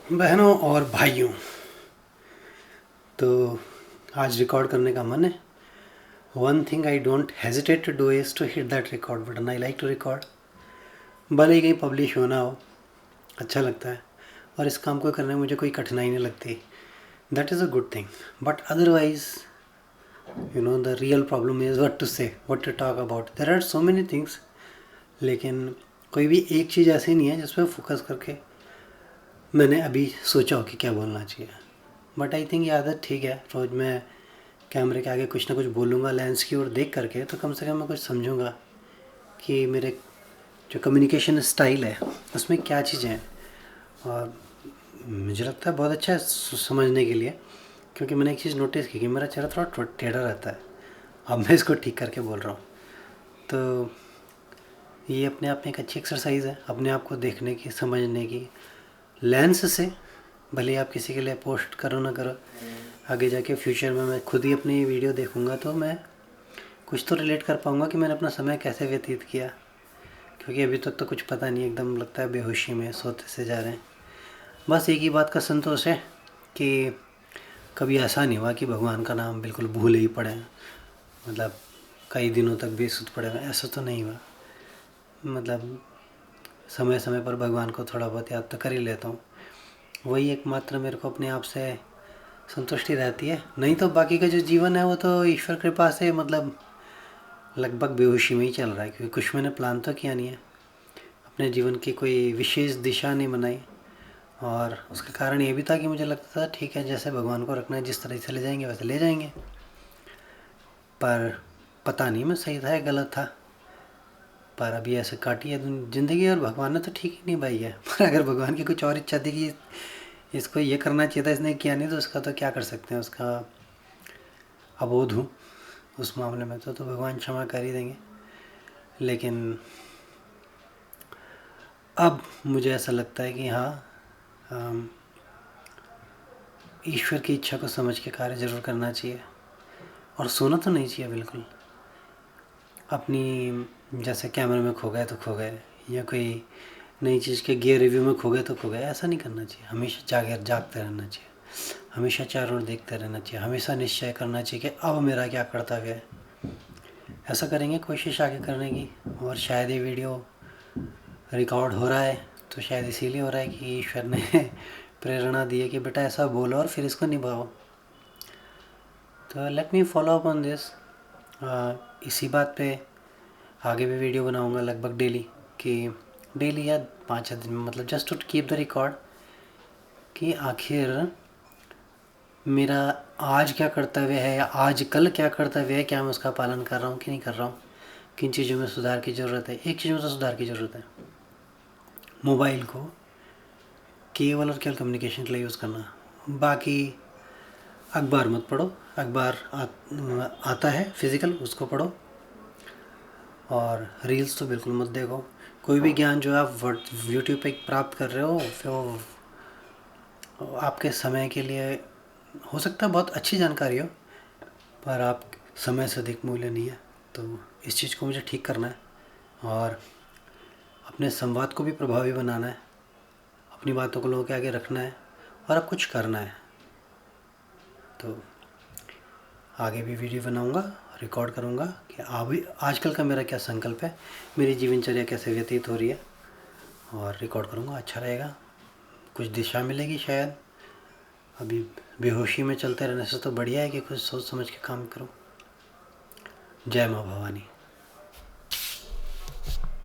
बहनों और भाइयों, तो आज रिकॉर्ड करने का मन है। One thing I don't hesitate to do is to hit that record button. I like to record. भले ही कहीं पब्लिश होना हो, अच्छा लगता है और इस काम को करने में मुझे कोई कठिनाई नहीं लगती। That is a good thing. But otherwise the real problem is what to say, what to talk about. There are so many things, लेकिन कोई भी एक चीज़ ऐसी नहीं है जिस पर फोकस करके मैंने अभी सोचा हो कि क्या बोलना चाहिए। बट आई थिंक ये आदत ठीक है। रोज़ मैं कैमरे के आगे कुछ ना कुछ बोलूँगा लेंस की ओर देख करके, तो कम से कम मैं कुछ समझूंगा कि मेरे जो कम्युनिकेशन स्टाइल है उसमें क्या चीज़ें हैं। और मुझे लगता है बहुत अच्छा है समझने के लिए, क्योंकि मैंने एक चीज़ नोटिस की कि मेरा चेहरा थोड़ा टेढ़ा रहता है। अब मैं इसको ठीक करके बोल रहा हूँ, तो ये अपने आप में एक अच्छी एक्सरसाइज है अपने आप को देखने की, समझने की। लेंस से भले आप किसी के लिए पोस्ट करो ना करो, आगे जाके फ्यूचर में मैं खुद ही अपनी वीडियो देखूंगा तो मैं कुछ तो रिलेट कर पाऊंगा कि मैंने अपना समय कैसे व्यतीत किया। क्योंकि अभी तक तो कुछ पता नहीं, एकदम लगता है बेहोशी में सोते से जा रहे हैं। बस एक ही बात का संतोष है कि कभी ऐसा नहीं हुआ कि भगवान का नाम बिल्कुल भूल ही पड़े, मतलब कई दिनों तक बेसुध पड़े हुए, ऐसा तो नहीं हुआ। मतलब समय समय पर भगवान को थोड़ा बहुत याद तो कर ही लेता हूँ। वही एकमात्र मेरे को अपने आप से संतुष्टि रहती है। नहीं तो बाकी का जो जीवन है वो तो ईश्वर कृपा से मतलब लगभग बेहोशी में ही चल रहा है, क्योंकि कुछ मैंने प्लान तो किया नहीं है, अपने जीवन की कोई विशेष दिशा नहीं बनाई। और उसका कारण ये भी था कि मुझे लगता था ठीक है, जैसे भगवान को रखना है, जिस तरह से ले जाएंगे वैसे ले जाएंगे। पर पता नहीं मैं सही था या गलत था। पर अभी ऐसे काटी है ज़िंदगी, और भगवान ने तो ठीक ही निभाई है। पर अगर भगवान की कुछ और इच्छा थी कि इसको ये करना चाहिए था, इसने किया नहीं, तो उसका तो क्या कर सकते हैं। उसका अबोध हूँ उस मामले में, तो भगवान क्षमा कर ही देंगे। लेकिन अब मुझे ऐसा लगता है कि हाँ, ईश्वर की इच्छा को समझ के कार्य ज़रूर करना चाहिए, और सोना तो नहीं चाहिए बिल्कुल। अपनी जैसे कैमरे में खो गए तो खो गए, या कोई नई चीज़ के गियर रिव्यू में खो गए तो खो गए, ऐसा नहीं करना चाहिए। हमेशा जागते रहना चाहिए, हमेशा चारों ओर देखते रहना चाहिए, हमेशा निश्चय करना चाहिए कि अब मेरा क्या कर्तव्य है। ऐसा करेंगे कोशिश आगे करने की। और शायद ये वीडियो रिकॉर्ड हो रहा है तो शायद इसीलिए हो रहा है कि ईश्वर ने प्रेरणा दी है कि बेटा ऐसा बोलो और फिर इसको निभाओ। तो let me follow up on this. इसी बात पे आगे भी वीडियो बनाऊंगा लगभग डेली, कि डेली या 5 दिन में, मतलब just to keep the record कि आखिर मेरा आज क्या कर्तव्य है, या आज कल क्या कर्तव्य है, क्या मैं उसका पालन कर रहा हूँ कि नहीं कर रहा हूँ, किन चीज़ों में सुधार की ज़रूरत है। एक चीज़ में तो सुधार की ज़रूरत है, मोबाइल को केवल और केवल कम्युनिकेशन के लिए यूज़ करना। बाकी अखबार मत पढ़ो, अखबार आता है फिज़िकल, उसको पढ़ो। और रील्स तो बिल्कुल मत देखो। कोई भी ज्ञान जो आप यूट्यूब पे प्राप्त कर रहे हो, फिर वो आपके समय के लिए हो सकता है बहुत अच्छी जानकारी हो, पर आप समय से अधिक मूल्य नहीं है। तो इस चीज़ को मुझे ठीक करना है, और अपने संवाद को भी प्रभावी बनाना है, अपनी बातों को लोगों के आगे रखना है, और अब कुछ करना है। तो आगे भी वीडियो बनाऊंगा, रिकॉर्ड करूंगा कि अभी आजकल का मेरा क्या संकल्प है, मेरी जीवनचर्या कैसे व्यतीत हो रही है, और रिकॉर्ड करूंगा। अच्छा रहेगा, कुछ दिशा मिलेगी शायद। अभी बेहोशी में चलते रहने से तो बढ़िया है कि कुछ सोच समझ के काम करो। जय माँ भवानी।